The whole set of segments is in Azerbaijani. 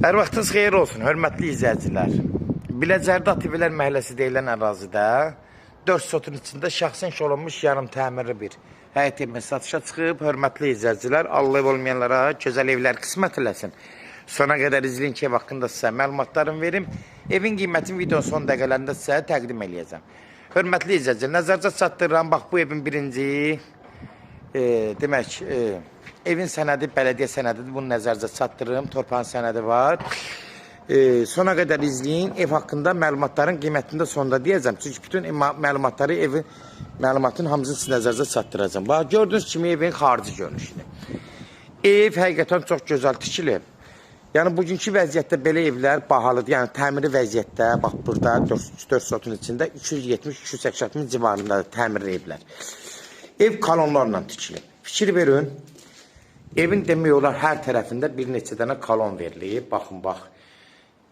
Hər vaxtınız xeyir olsun, hörmətli izləyicilər. Biləcərdə Ativlər məhəlləsi deyilən ərazidə 4 sotun içində şəxsən olunmuş yarım təmirli bir həyət evi satışa çıxıb. Hörmətli izləyicilər, Allah olmayanlara gözəl evlər qismət eləsin. Sona qədər izləyin ki, ev haqqında sizə məlumatlarımı verim. Evin qiymətini videonun son dəqiqələrində sizə təqdim eləyəcəm. Hörmətli izləyicilər, nəzərdə çatdırıram. Bax, bu evin birinci demək evin sənədi, bələdiyyə sənədidir. Bunu nəzərdə çatdırırım. Torpağın sənədi var. Sona qədər izləyin. Ev haqqında məlumatların qiymətində sonda deyəcəm. Çünki bütün məlumatları, evin məlumatın hamısını siz nəzərdə çatdıracam. Bax, gördüyünüz kimi evin xarici görünüşüdür. Ev həqiqətən çox gözəl tikilib. Yəni, bugünkü vəziyyətdə belə evlər bahalıdır. Yəni, təmiri vəziyyətdə, bax, burada 4 sotun içində 270-280 civarındadır təmirli evlər. Ev kalonlarla tikilib. Fikir verin. Evin demək olar hər tərəfində bir neçə dənə kalon verilib. Baxın, bax.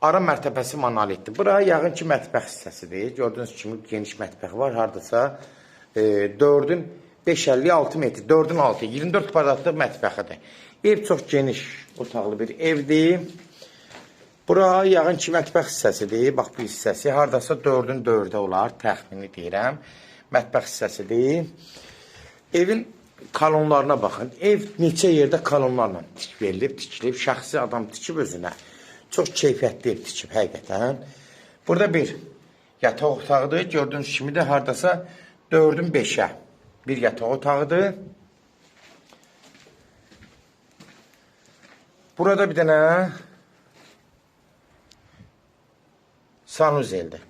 Ara mərtəbəsi monolitdir. Bura yağın ki, mətbəx hissəsidir. Gördüyünüz kimi geniş mətbəx var. Haradasa 4-ün 5-56 metr, 4-ün 6, 24 kvadratlı mətbəxidir. Ev çox geniş otaqlı bir evdir. Bura yağın ki, mətbəx hissəsidir. Bax, bu hissəsi haradasa 4-ün 4-də olar. Təxmini deyirəm. Mətbəx hissəsidir. Evin kalonlarına baxın. Ev neçə yerdə kalonlarla verilib, tikilib. Şəxsi adam tikib özünə. Çox keyfiyyətli ev tikib, həqiqətən. Burada bir yataq otağıdır. Gördüyünüz kimi də haradasa 4-ün 5-ə bir yataq otağıdır. Burada bir dənə sanuzeldir.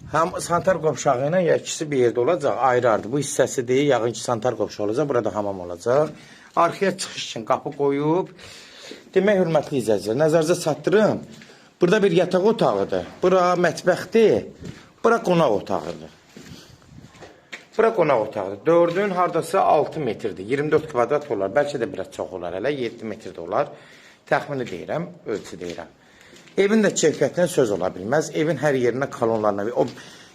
Həm santar qovşağı ilə ya ikisi bir yerdə olacaq, ayrı-ayrı. Bu hissəsidir, yağın ki, santar qovşağı olacaq, burada hamam olacaq. Arxaya çıxış üçün qapı qoyub. Demək, hörmətli izləyicilər, nəzərinizə çatdırım. Burada bir yataq otağıdır, bura mətbəxdir, bura qonaq otağıdır. Bura qonaq otağıdır. 4-ün haradasa 6 metrdir, 24 kvadrat olar, bəlkə də biraz çox olar, hələ 7 metrdə olar. Təxmini deyirəm, ölçü deyirəm. Evin də keyfiyyətinə söz ola bilməz. Evin hər yerinə kalonlarına verir.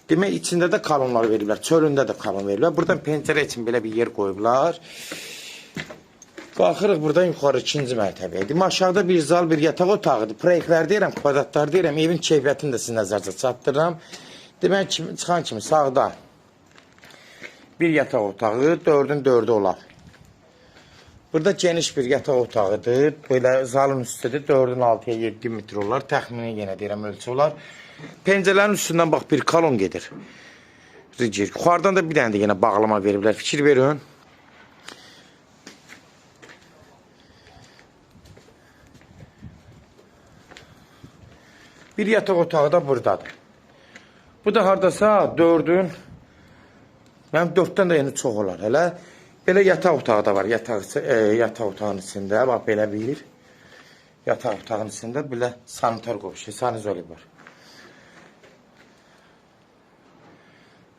Demək, içində də kalonlar verirlər. Çölündə də kalon verirlər. Buradan pencərə üçün belə bir yer qoyublar. Qalxırıq buradan yuxarı 2-ci mərtəbəyə. Demək, aşağıda bir zal, bir yataq otağıdır. Proyektlər deyirəm, kvadratlar deyirəm. Evin keyfiyyətini də siz nəzərdə çatdırıram. Demək, çıxan kimi sağda bir yataq otağı, 4-ün 4-ü olar. Burada geniş bir yataq otağıdır. Böyle zalın üstüdür. 4-ün 6-ya 7 metr olar. Təxmini yenə deyirəm ölçü olar. Pencələrin üstündən bax bir kalon gedir. Rigir. Yuxarıdan da bir dənə də yenə bağlama veriblər. Fikir verin. Bir yataq otağı da buradadır. Bu da haradasa 4-ün mənim 4-dən də yenə çox olar. Hələ belə yataq otağı da var. Yataq otağının içində, bax belə bir yataq otağının içində belə sanitar qovşu, sanizoli var.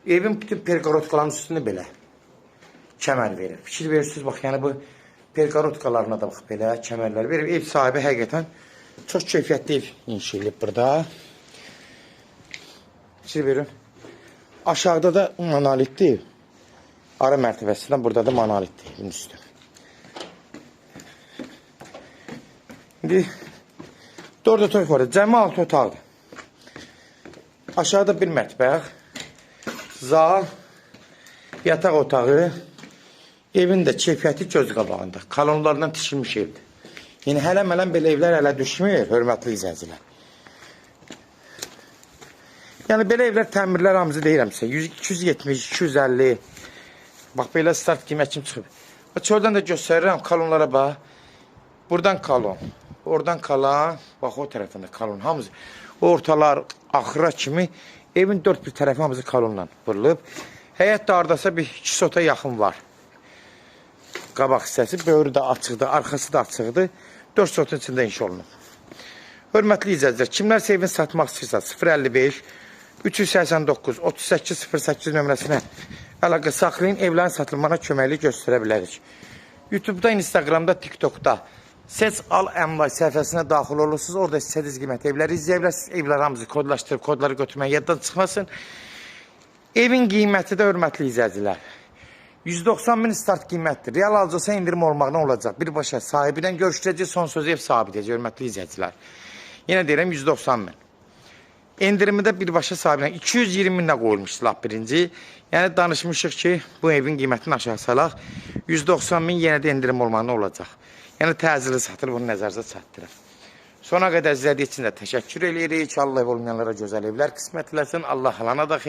Evin bütün perqarotkaların üstünü belə kəmər verir. Fikir verirsiniz, bax, yəni bu perqarotkalarına da bax belə kəmərlər verir. Ev sahibi həqiqətən çox keyfiyyətli ev inşa edib burada. Fikir verin. Aşağıda da monolitdir. Ara mərtəbəsindən burada da monolitdir evin üstü. İndi 4 otaq var. Cəmi 6 otaqdır. Aşağıda bir mətbəx, zal, yataq otağı. Evin də keyfiyyəti göz qabağında. Kalonlardan tikilmiş evdir. Yəni, hələ-mələn belə evlər hələ düşmür, hörmətli izləyicilər. Yəni, belə evlər təmirlər hamısı deyirəm sizə. 270, 250. Bax, belə start qiymətim çıxıb. Çöldən də göstərirəm kalonlara bax. Buradan kalon, oradan kalan, bax o tərəfində kalon. Hamısı ortalar, axıra kimi evin 4 bir tərəfi hamısı kalonla vurulub. Həyət də aradasa bir 2 sota yaxın var. Qabaq hissəsi, böyrü də açıqdır, arxası da açıqdır. 4 sotun içində inşa olunub. Hörmətli izləyicilər, kimlərsə evin satmaq istəyirsə 055 389 3808 nömrəsinə əlaqə saxlayın, evlərin satılmana köməkli göstərə bilərik. YouTube'da, Instagram'da, TikTok'da Seç Al Əmlak səhifəsinə daxil olursunuz. Orada istədiniz qiymət evləri izləyə bilərsiniz. Evlər hamısı kodlaşdırıb, kodları götürməyə yaddan çıxmasın. Evin qiyməti də hörmətli izləyicilər 190 bin start qiymətdir. Real alacaqsa indirim olmaqdan olacaq. Birbaşa sahibi ilə görüşəcək, son söz ev sahibi deyəcək, hörmətli izləyicilər. Yenə deyirəm 190 bin. İndirimi də birbaşa sahibinə 220 minlə qoyulmuşdu lap birinci. Yəni danışmışıq ki, bu evin qiymətini aşağı salaq. 190 min yenə də indirim olmaqdan olacaq. Yəni təcili satır, bunu nəzərinizə çatdırır. Sona qədər izlədiyi üçün də təşəkkür edirik. Allah ev olmayanlara gözəl evlər qismət eləsin. Allah halana da xeyir.